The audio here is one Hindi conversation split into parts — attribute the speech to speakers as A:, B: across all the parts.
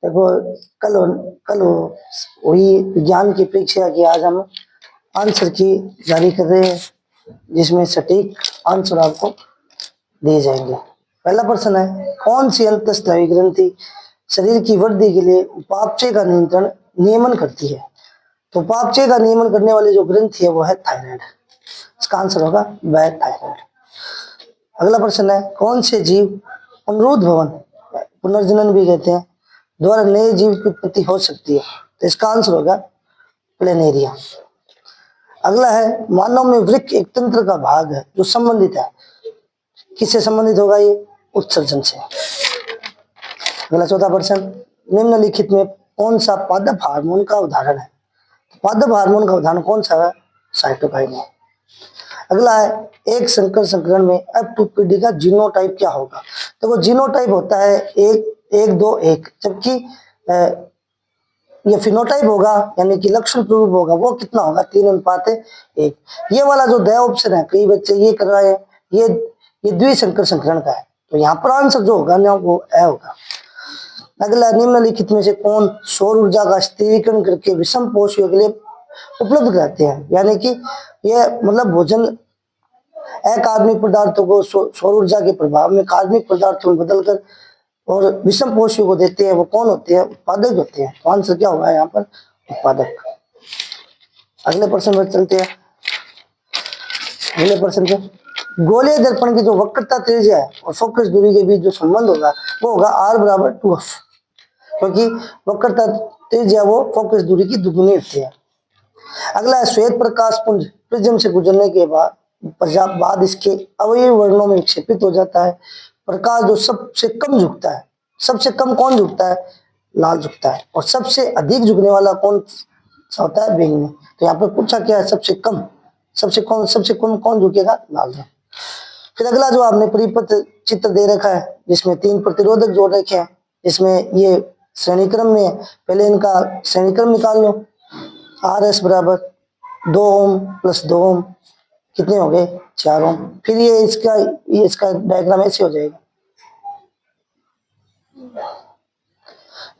A: देखो, कल कल हुई विज्ञान की परीक्षा की आज हम आंसर की जारी कर रहे हैं, जिसमें सटीक आंसर आपको दिए जाएंगे। पहला प्रश्न है, कौन सी अंतःस्रावी ग्रंथि शरीर की वृद्धि के लिए उपापचय का नियमन करती है? तो उपापचय का नियमन करने वाली जो ग्रंथि है वो है थायराइड। इसका आंसर होगा वह थायराइड। अगला प्रश्न है, कौन से जीव पुनरुद्ध भवन, पुनर्जनन भी कहते हैं, द्वारा नए जीव की उत्पत्ति हो सकती है? तो इसका आंसर होगा प्लेनेरिया। अगला है, मानव में वृक्क एक तंत्र का भाग है जो संबंधित है, किससे संबंधित होगा? ये उत्सर्जन से। अगला चौथा प्रश्न, निम्नलिखित में कौन सा पादप हार्मोन का उदाहरण है? पादप हार्मोन का उदाहरण कौन सा है? साइटोकाइन है। अगला है, एक संकर संकरण में F2PD का जीनोटाइप क्या होगा? तो वो जीनोटाइप होता है 1-1-2-1, जबकि ये फिनोटाइप होगा यानी कि लक्षण प्ररूप होगा, वो कितना होगा? 3:1। ये वाला जो द ऑप्शन है, कई बच्चे ये कर रहे हैं, ये द्विसंकर संकरण का है, तो यहाँ पर आंसर जो होगा ना वो ए होगा। अगला, निम्नलिखित में से कौन सौर ऊर्जा का स्थिरीकरण करके विषम पोषियों के लिए उपलब्ध कराते हैं? यानी कि ये मतलब भोजन अकार्बनिक पदार्थों को सौर ऊर्जा के प्रभाव में कार्बनिक पदार्थों में बदलकर और विषम पोषियों को देते हैं, वो कौन होते हैं? उत्पादक होते हैं। तो आंसर क्या होगा यहाँ पर? उत्पादक। अगले प्रश्न पर चलते हैं। अगले प्रश्न पे, गोलीय दर्पण की जो वक्रता त्रिज्या है और फोकस दूरी के बीच जो संबंध होगा वो होगा R=2f, क्योंकि वक्रता त्रिज्या वो फोकस दूरी की दुगुनी होती है। अगला है, श्वेत प्रकाश पुंज प्रिज्म से गुजरने के बाद इसके अवयवी वर्णों में विक्षेपित हो जाता है। प्रकाश जो सबसे कम झुकता है, सबसे कम कौन झुकता है? लाल झुकता है। और सबसे अधिक झुकने वाला कौन सा होता है? बैंगनी। तो यहाँ पर पूछा क्या है? सबसे कम कौन झुकेगा? लाल। फिर अगला जो आपने परिपथ चित्र दे रखा है, जिसमें 3 प्रतिरोधक जोड़ रखे हैं, इसमें ये श्रेणी क्रम में है, पहले इनका श्रेणी क्रम निकाल लो। RS बराबर 2 ओम प्लस 2 ओम, कितने हो गए? 4 ओम। फिर ये इसका डायग्राम ऐसे हो जाएगा,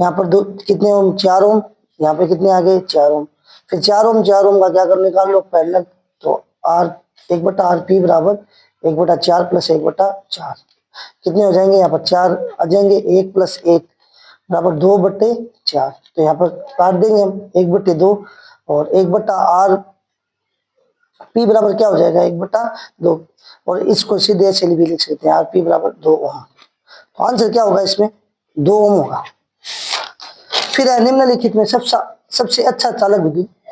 A: यहाँ पर दो कितने ओम? 4 ओम। यहाँ पे कितने आ गए? 4 ओम। फिर 4 ओम का क्या कर निकाल लो? पैरेलल। तो R 1/RP बराबर 1/4 प्लस 1/4, कितने हो जाएंगे? यहाँ पर 4 आ जाएंगे। 1 प्लस 1 बराबर 2/4। तो यहाँ पर काट देंगे हम 1/2 और 1/R P बराबर क्या हो जाएगा? 1/2। और इसको सीधे ऐसे भी लिख सकते हैं, RP बराबर 2 ओम। तो आंसर क्या होगा इसमें? 2 ओम होगा। फिर है, निम्नलिखित में सबसे अच्छा चालक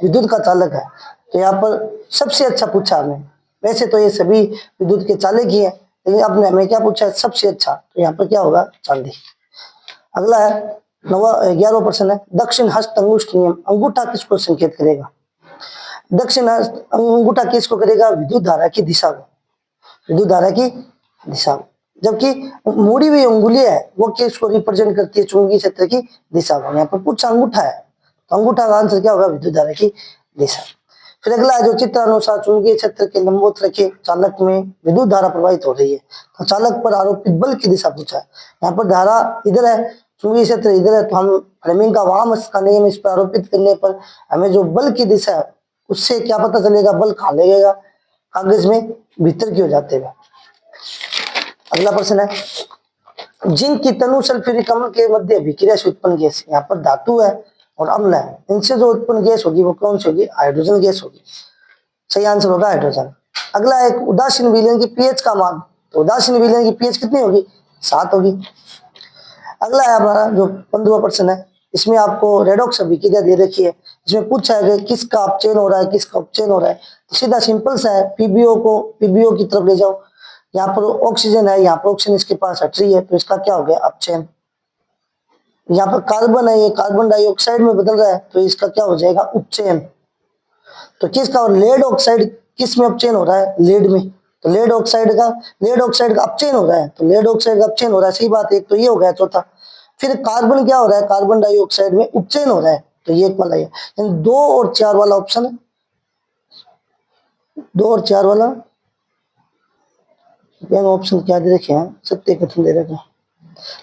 A: विद्युत का चालक है। तो यहाँ पर सबसे अच्छा पूछा हमें, वैसे तो ये सभी विद्युत के चालक ही है, लेकिन अब हमें क्या पूछा है? सबसे अच्छा। तो यहाँ पर क्या होगा? चांदी। अगला है 11वां प्रश्न है, दक्षिण हस्त अंगुष्ठ नियम अंगूठा किसको संकेत करेगा? दक्षिण हस्त अंगूठा किसको करेगा? विद्युत धारा की दिशा को, विद्युत धारा की दिशा को। जबकि मुड़ी हुई उंगलियां है वो किसको रिप्रेजेंट करती है? चुंबकीय क्षेत्र की दिशा को। यहाँ पर पूछा अंगूठा है, तो अंगूठा का आंसर क्या होगा? विद्युत धारा की दिशा। फिर अगला है, जो चित्र अनुसार चुंबकीय क्षेत्र के लंबवत रखे चालक में विद्युत धारा प्रवाहित हो रही है, तो चालक पर आरोपित बल की दिशा पूछा है। यहाँ पर धारा इधर है, चुंबकीय क्षेत्र इधर है, तो हम फ्लेमिंग का वामहस्त का नियम इस पर आरोपित करने पर हमें जो बल की दिशा है उससे क्या पता चलेगा? बल कहाँ लगेगा? कागज में भीतर की हो जाते हैं। अगला प्रश्न है, जिंक की तनु सल्फ्यूरिक अम्ल के मध्य अभिक्रिया से उत्पन्न गैस, यहाँ पर धातु है और अम्ल है, इनसे जो उत्पन्न गैस होगी वो कौन सी होगी? हाइड्रोजन गैस होगी। सही आंसर होगा हाइड्रोजन। अगला एक, उदासीन विलयन की पीएच का मान, तो उदासीन विलयन की पीएच कितनी होगी? 7 होगी। अगला है हमारा जो 15वां प्रश्न है, इसमें आपको रेडॉक्स अभिक्रिया दे रखी है, इसमें पूछा है कि किसका अपचयन हो रहा है, किसका उपचयन हो रहा है। तो सीधा सिंपल सा है, पीबीओ की तरफ ले जाओ। यहाँ पर ऑक्सीजन है, यहाँ पर ऑक्सीजन इसके पास हट रही है, तो इसका क्या हो गया? अपचयन। यहाँ पर कार्बन है, ये कार्बन डाइऑक्साइड में बदल रहा है, तो इसका क्या हो जाएगा? उपचयन। तो किसका? लेड ऑक्साइड किस में अपचयन हो रहा है? लेड में। तो लेड ऑक्साइड का अपचयन हो रहा है, तो लेड ऑक्साइड का अपचयन हो रहा है, सही बात है। तो ये हो गया चौथा। फिर कार्बन क्या हो रहा है? कार्बन डाइऑक्साइड में उपचयन हो रहा है, तो ये एक वाला है। 2 और 4 वाला ऑप्शन है, 2 और 4 वाला ऑप्शन क्या दे रखे हैं? सत्य कथन दे रखे हैं।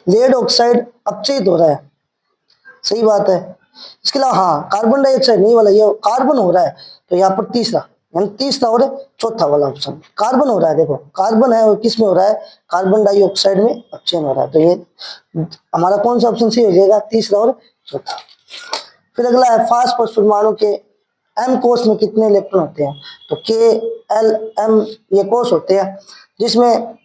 A: लेड ऑक्साइड अपचयित हो रहा है, सही बात है। इसके अलावा हाँ कार्बन डाइऑक्साइड नहीं वाला, ये कार्बन हो रहा है तो यहाँ पर तीसरा, यानी तीसरा और चौथा वाला ऑप्शन कार्बन हो रहा है। देखो कार्बन है और किस में हो रहा है, कार्बन डाइऑक्साइड में अपचयन हो रहा है, तो ये हमारा कौन सा ऑप्शन सही हो जाएगा, तीसरा और चौथा। फिर अगला है फास्फोरस परमाणु के एम कोष में कितने इलेक्ट्रॉन होते हैं, तो के एल एम ये कोष होते हैं, जिसमें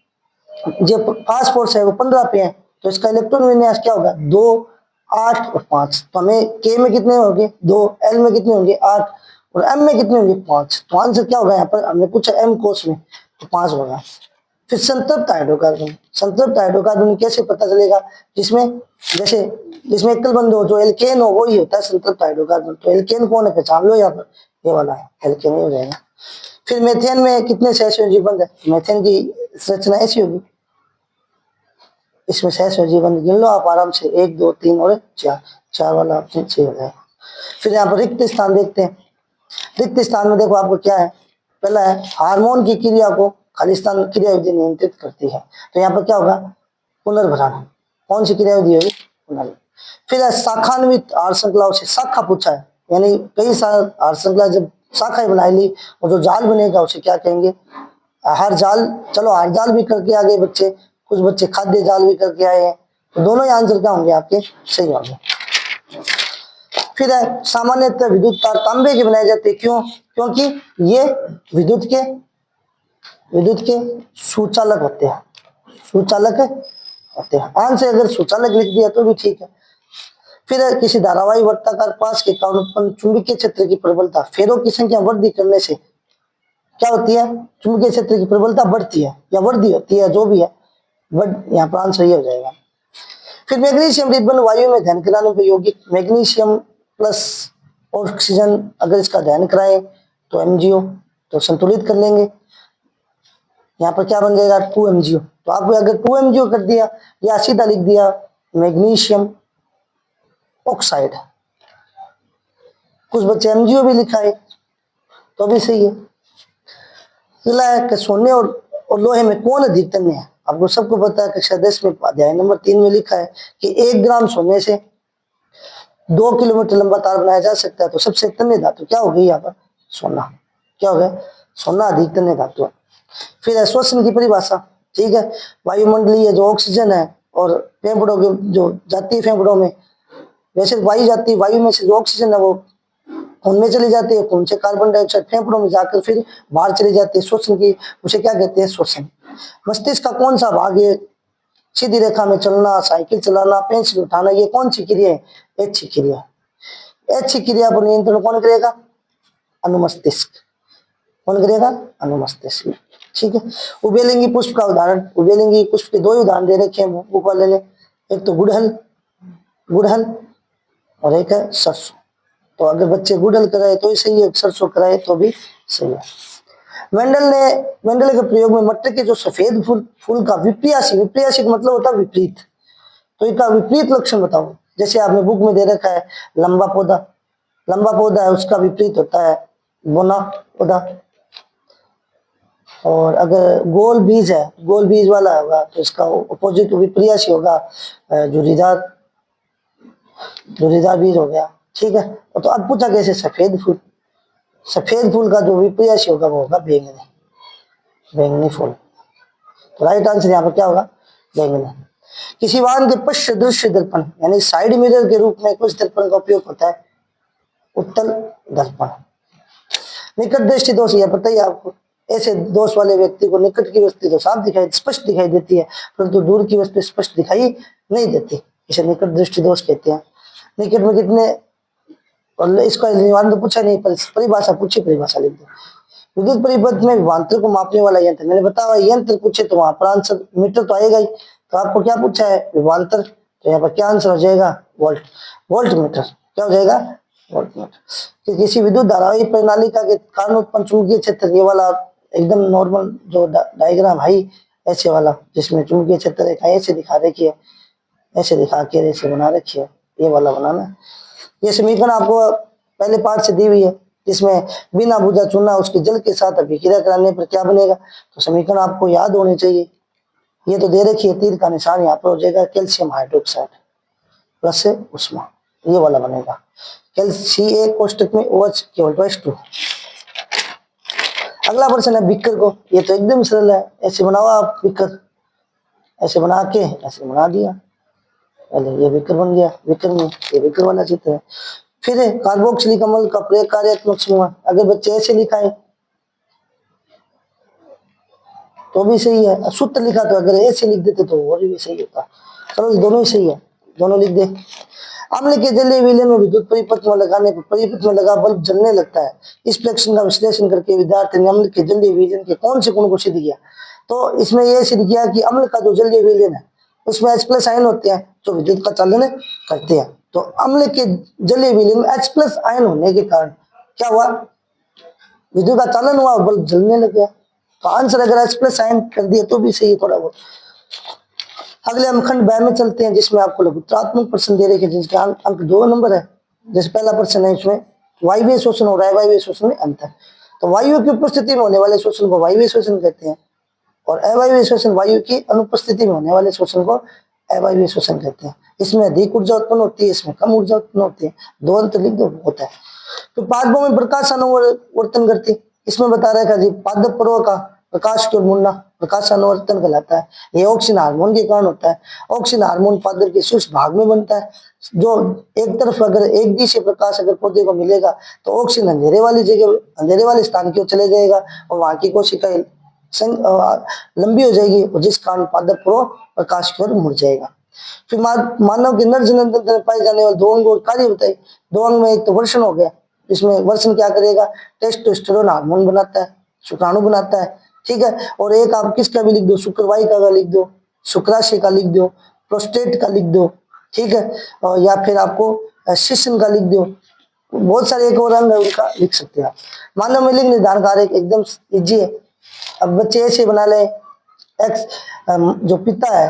A: जो फास्फोरस है वो 15 पे है, तो इसका इलेक्ट्रॉन विन्यास क्या होगा, 2, 8 और 5। तो हमें के में कितने होंगे 2, एल में कितने होंगे 8 और एम में कितने होंगे 5। तो आंसर क्या होगा यहाँ पर, हमने पूछा एम कोष में तो 5 होगा। फिर संतृप्त हाइड्रोकार्बन, संतृप्त हाइड्रोकार्बन कैसे पता चलेगा, जिसमें जैसे जिसमें एकल बंध हो, जो एल्केन हो वही होता है संतृप्त हाइड्रोकार्बन। तो एल्केन कौन है, पहचान लो यहाँ पर, ये वाला है एल्केन ही हो जाएगा। फिर मेथेन में कितने सहसंयोजी बंध है, मेथेन की संरचना ऐसी होगी, इसमें सहसंयोजी बंध गिन लो आप आराम से, 1, 2, 3 और 4, 4 वाला ऑप्शन सही हो जाएगा। फिर यहाँ पर रिक्त स्थान देखते हैं। रिक्त स्थान में देखो आपको क्या है, पहला है हार्मोन की क्रिया को खाली स्थान क्रिया विधि नियंत्रित करती है, तो यहाँ पर क्या होगा पुनर्भरण, कौन सी क्रिया विधि होगी, पुनर्भरण। फिर है शाखान्वित आहार श्रृंखलाओं से शाखा पूछा है, यानी कई सारे आहार श्रृंखला जब शाखाएं बना ली और जो जाल बनेगा उसे क्या कहेंगे, आहार जाल। चलो आहार जाल भी करके आ गए बच्चे, कुछ बच्चे खाद्य जाल भी करके आए हैं, तो दोनों ही आंसर क्या होंगे आपके सही होंगे। फिर है सामान्यतः विद्युत तार तांबे के बनाए जाते हैं, क्यों, क्योंकि ये विद्युत के सुचालक होते हैं, सुचालक होते हैं। आंसर अगर सुचालक लिख दिया तो भी ठीक है। फिर है किसी धारावाही वर्ताकार पास के कारण उत्पन्न चुंबकीय क्षेत्र की प्रबलता फेरों की संख्या वृद्धि करने से क्या होती है, चुंबकीय क्षेत्र की प्रबलता बढ़ती है या वृद्धि होती है, जो भी है यहाँ पर आंसर ये हो जाएगा। फिर मैग्नीशियम रिबन वायु में ध्यान कराने पर यौगिक मैग्नीशियम प्लस ऑक्सीजन, अगर इसका ध्यान कराए तो एमजीओ, तो संतुलित कर लेंगे, यहाँ पर क्या बन जाएगा 2 MgO। तो आपको अगर 2 MgO कर दिया या सीधा लिख दिया मैग्नीशियम ऑक्साइड, कुछ बच्चे MgO भी लिखा है तो भी सही है। अगला है कि सोने और लोहे में कौन अधिक तन्य है, आपको सबको पता है कक्षा 10 में अध्याय नंबर 3 में लिखा है कि 1 ग्राम सोने से 2 किलोमीटर लंबा तार बनाया जा सकता है, तो सबसे तन्य धातु क्या हो गई यहाँ पर, सोना। क्या हो गया, सोना अधिक तन्य धातु है। फिर है श्वसन की परिभाषा, ठीक है, वायुमंडलीय जो ऑक्सीजन है और फेफड़ों के जो जाती है फेफड़ों में, वैसे वायु जाती है, वायु में से जो ऑक्सीजन है वो खून में चली जाती है, खून से कार्बन डाइऑक्साइड फेफड़ों में जाकर फिर बाहर चली जाती है, श्वसन की, उसे क्या कहते हैं श्वसन। मस्तिष्क का कौन सा भाग, ये सीधी रेखा में चलना, साइकिल चलाना, पेंसिल उठाना, ये कौन सी क्रिया है, ऐच्छिक क्रिया। ऐच्छिक क्रिया पर नियंत्रण कौन करेगा, अनुमस्तिष्क। कौन करेगा, अनुमस्तिष्क। ठीक है। उभयलिंगी पुष्प का उदाहरण, उभयलिंगी पुष्प के 2 ही उदाहरण दे रखे हैं बुक वाले ने, एक तो गुड़हल, गुड़हल और एक है सरसों। तो अगर बच्चे गुड़हल कराए तो ही सही है, सरसों कराए तो भी सही है। मेंडल के प्रयोग में मटर के जो सफेद फूल का विप्रियासी, विप्रियासी का मतलब होता है विपरीत, तो इसका विपरीत लक्षण बताओ। जैसे आपने बुक में दे रखा है लंबा पौधा, लंबा पौधा है उसका विपरीत होता है बोना पौधा, और अगर गोल बीज है, गोल बीज वाला होगा तो इसका अपोजिट विपरीयासी होगा झुर्रीदार, झुर्रीदार बीज हो गया। ठीक है। तो अब पूछा कैसे, सफेद फूल, सफेद फूल का जो विपरीयासी होगा वो होगा बैंगनी, बैंगनी फूल। तो राइट आंसर यहाँ पर क्या होगा, बैंगनी। किसी वाहन के पश्च दृश्य दर्पण यानी साइड मिरर के रूप में कुछ दर्पण का उपयोग होता है, उत्तल दर्पण। निकट दृष्टि दोष, यह पता ही आपको, ऐसे दोष वाले व्यक्ति को निकट की वस्तु तो साफ दिखाई, स्पष्ट दिखाई देती है, परंतु दूर की वस्तु स्पष्ट दिखाई नहीं देती, इसे निकट दृष्टि दोष कहते हैं। निकट में कितने, और इसका निवारण तो पूछा नहीं, पर परिभाषा पूछी, परिभाषा लिख दो। विद्युत परिपथ में विभवांतर को मापने वाला यंत्र, मैंने बताया यंत्र पूछे तो वहां पर आंसर मीटर तो आएगा ही, तो आपको क्या पूछा है विभवांतर, तो यहाँ पर क्या आंसर हो जाएगा वोल्ट, वोल्ट मीटर। क्या हो जाएगा, वोल्ट मीटर। कि किसी विद्युत धारावाही प्रणालिका के कारण उत्पन्न चुंबकीय क्षेत्र, ये वाला एकदम नॉर्मल जो डायग्राम है ऐसे वाला, जिसमें चुंबकीय क्षेत्र रेखा ऐसे दिखा रखी है, ऐसे दिखा के ऐसे बना रखी है, ये वाला बनाना। ये समीकरण आपको पहले पार्ट से दी हुई है, जिसमें बिना भुजा चूना उसके जल के साथ अभिक्रिया कराने पर क्या बनेगा, तो समीकरण आपको याद होने चाहिए। ये तो दे रखी है, तीर का निशान यहाँ पर हो जाएगा कैल्शियम हाइड्रोक्साइड प्लस उष्मा। ये वाला बनेगा। CA कोष्टक में OH केवल टू H2। अगला प्रश्न है बीकर को, ये तो एकदम सरल है, ऐसे बनाओ आप बीकर, ऐसे बना के ऐसे बना दिया, पहले ये बीकर बन गया, बीकर में ये बीकर वाला चित्र है। फिर कार्बोक्सिलिक अम्ल का प्रकार्यात्मक समूह, अगर बच्चे ऐसे लिखाए तो भी सही है, सूत्र लिखा तो अगर ऐसे लिख देते तो और भी सही होता। चलो दोनों ही सही है, दोनों लिख दे। अम्ल के जलीय विलयन में विद्युत परिपथ में लगाने पर परिपथ में लगा बल्ब जलने लगता है। इस प्रश्न का विश्लेषण करके विद्यार्थी ने अम्ल के जलीय विलयन के कौन से गुण को सिद्ध किया? तो इसमें यह सिद्ध किया कि अम्ल का जो जलीय विलयन है उसमें H+ आयन होते हैं जो विद्युत का चालन करते हैं। तो अम्ल के जलीय विलयन में H+ आयन होने के कारण क्या हुआ? विद्युत का चालन हुआ और बल्ब जलने लग गया। तो आंसर अगर H+ आयन कर दिया तो भी सही है थोड़ा बहुत। अगले हम खंड ब में चलते हैं, जिसमें आपको लघुत्रात्मक प्रश्न दे रखे, जिसके अंक 2 नंबर है। जैसे पहला प्रश्न है, इसमें वायवीय शोषण और अवायवीय शोषण में अंतर। तो वायु की उपस्थिति में होने वाले शोषण को वायवीय शोषण कहते हैं और अवायवीय शोषण वायु की अनुपस्थिति में होने वाले शोषण को अवायवीय शोषण कहते हैं। इसमें अधिक ऊर्जा उत्पन्न होती है, इसमें कम ऊर्जा उत्पन्न होती है, दो अंतर लिख दो होता है। तो पादपों में प्रकाश अनुवर्तन करती, इसमें बता रहा है जी पादप पर्व का प्रकाश की ओर मुड़ना प्रकाशानुवर्तन कहलाता है। ये ऑक्सीजन हार्मोन के कारण होता है। ऑक्सीजन हार्मोन पादप के शीर्ष भाग में बनता है, जो एक तरफ अगर एक दिशा प्रकाश अगर पौधे को मिलेगा तो ऑक्सीजन अंधेरे वाली जगह, अंधेरे वाले स्थान की ओर चले जाएगा और वहां की कोशिकाएं लंबी हो जाएगी और जिस कारण पादप पर्व प्रकाश की ओर मुड़ जाएगा। फिर मानव के नर जनन तंत्र में पाए जाने वाले दो अंग और कार्य बताए। दो अंग में एक तो वर्षण हो गया, इसमें वर्षण क्या करेगा? टेस्टोस्टेरोन हार्मोन बनाता है, शुक्राणु बनाता है, ठीक है। और एक आप किसका भी लिख दो, शुक्रवाहिका का लिख दो, शुक्राशय का लिख दो, प्रोस्टेट का लिख दो, ठीक है। और या फिर आपको शिशन का लिख दो, बहुत सारे एक और अंग है उनका लिख सकते हैं आप। मानव में लिंग निर्धारण कार्य एकदम इजी है। अब बच्चे ऐसे बना ले, एक्स जो पिता है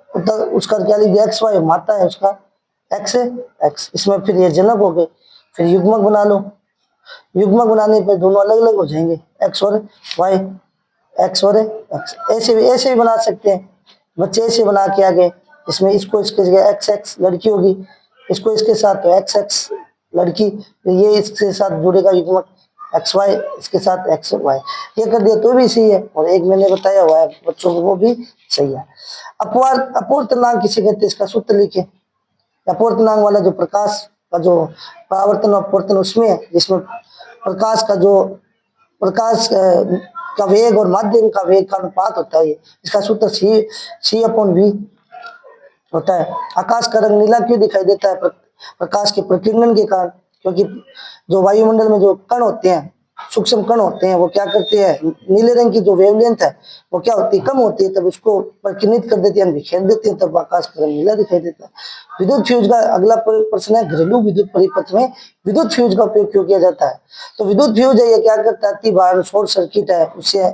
A: तो उसका क्या लिख दिया? XY, माता है उसका X है X। इसमें फिर ये जनक हो गए, फिर युग्मक बना लो, युग्मक बनाने पर दोनों अलग अलग हो जाएंगे, X और Y, X और X। ऐसे भी बना सकते हैं बच्चे, ऐसे बना के आगे इसमें इसको इसके जगह XX लड़की होगी, इसको इसके साथ तो XX लड़की, ये इसके साथ जुड़ेगा युग्मक XY, इसके साथ XY। ये कर दिया तो भी सही है, और एक मैंने बताया हुआ है बच्चों को वो भी सही है। अपूर्णांक किसे कहते हैं? इसका सूत्र लिखे। अपूर्णांक वाला जो प्रकाश का जो परावर्तन और अपवर्तन उसमें है, जिसमें प्रकाश का वेग और माध्यम का वेग का अनुपात होता है, इसका सूत्र C/V होता है। आकाश का रंग नीला क्यों दिखाई देता है? प्रकाश के प्रकीर्णन के कारण, क्योंकि जो वायुमंडल में जो कण होते हैं, सूक्ष्म कण होते हैं, वो क्या करते हैं? नीले रंग की जो वेवलेंथ है वो क्या होती है? कम होती है, तब उसको प्रकीर्णित कर देती है, बिखेर देती है, तब आकाश का रंग नीला दिखाई देता है। विद्युत फ्यूज का अगला प्रश्न है, घरेलू विद्युत परिपथ में विद्युत फ्यूज का उपयोग क्यों किया जाता है? तो विद्युत फ्यूज है, ये क्या करता है? अति भार शॉर्ट सर्किट है, उससे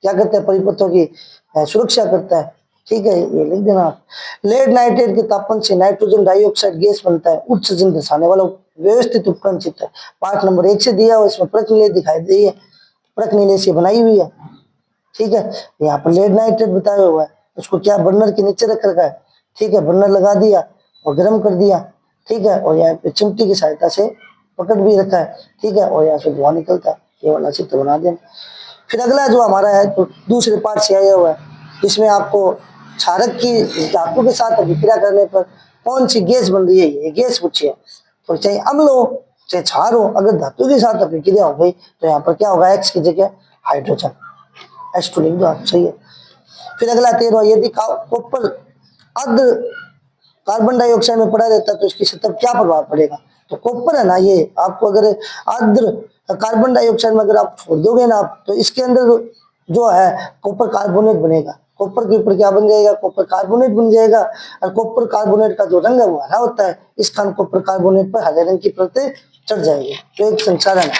A: क्या करता है? परिपथों की सुरक्षा करता है, ठीक है, ये लिख देना आप। लेड नाइट्रेट के तापमान से नाइट्रोजन डाइऑक्साइड गैस बनता है, उत्सर्जन दर्शाने वाला व्यवस्थित उपकरण चित्र पाठ नंबर 1 से दिया हुआ, इसमें प्रक्रिया दिखाई दी है, प्रक्रिया से बनाई हुई है, ठीक है। यहाँ पर लेड नाइट्रेट बताया हुआ है, उसको क्या बर्नर के नीचे रख रखा है, ठीक है, बर्नर लगा दिया और गर्म कर दिया, ठीक है, और यहाँ पे चिमटी की सहायता से पकड़ भी रखा है, ठीक है, और यहाँ से धुआं निकलता है, ये वाला चित्र बना देना। फिर अगला जो हमारा है तो दूसरे पार्ट से आया हुआ है, जिसमें आपको क्षारक की धातु के साथ अभिक्रिया करने पर कौन सी गैस बन रही है, ये गैस पूछी है। तो चाहे अम्ल हो चाहे क्षार हो, अगर धातु के साथ अभिक्रिया हो गई तो यहाँ पर क्या होगा? X की जगह हाइड्रोजन, H2 लिख दो आप, सही है। फिर अगला 13, यदि कॉपर अर्ध कार्बन डाइऑक्साइड में पड़ा रहता है तो इसकी सतह क्या प्रभाव पड़ेगा? तो कॉपर है ना, ये आपको अगर अर्ध कार्बन डाइऑक्साइड में अगर आप छोड़ दोगे ना आप, तो इसके अंदर जो है कॉपर कार्बोनेट बनेगा, कॉपर के ऊपर क्या बन जाएगा? कॉपर कार्बोनेट बन जाएगा। और कॉपर कार्बोनेट का जो रंग है वो हरा होता है, इस कारण कॉपर कार्बोनेट पर हरे रंग की परतें चढ़ जाएगी, तो एक संचालन है।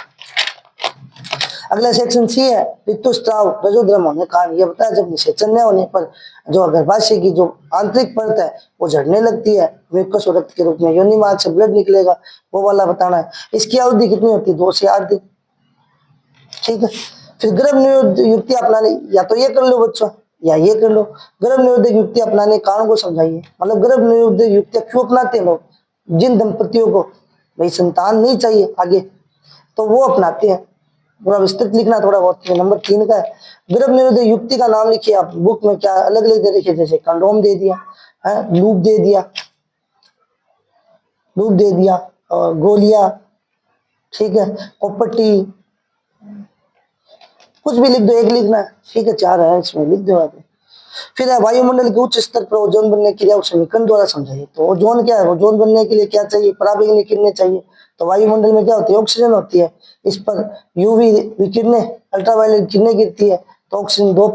A: अगला सेक्शन सी है, ऋतुस्राव रजोद्रम होने का कारण। ये बताया जब निषेचन न होने पर जो गर्भाशय की जो आंतरिक परत है वो झड़ने लगती है, म्यूकस और रक्त के रूप में, योनि मार्ग से ब्लड निकलेगा, वो वाला बताना है। इसकी अवधि कितनी होती है? 2 से 8 दिन, ठीक है। फिर गर्भ निरोधक युक्ति अपनाने, या तो ये कर लो बच्चों या ये कर लो। गर्भ निरोधक युक्ति अपनाने कारण को समझाइए, मतलब गर्भ निरोधक युक्ति क्यों अपनाते हैं लोग, जिन दंपतियों को भाई संतान नहीं चाहिए आगे, तो वो अपनाते हैं। पूरा विस्तृत लिखना थोड़ा बहुत। नंबर 3 का है गर्भ निरोधक युक्ति का नाम लिखिए आप बुक में। क्या अलग अलग दे रखे, जैसे कंडोम दे दिया है, लूप दे दिया और गोलियां, ठीक है, कॉपर्टी, कुछ भी लिख दो, एक लिखना है, ठीक है, 4 है इसमें, लिख दो आप। फिर है वायुमंडल के उच्च स्तर पर ओजोन बनने की क्रिया को समीकरण द्वारा समझाइए। तो ओजोन क्या है, ओजोन बनने के लिए क्या चाहिए, पराबैंगनी किरणें चाहिए। तो वायुमंडल में क्या होती है, ऑक्सीजन होती है, इस पर यूवी विकिरणें, अल्ट्रावायलेट किरणें गिरती है, तो ऑक्सीजन 2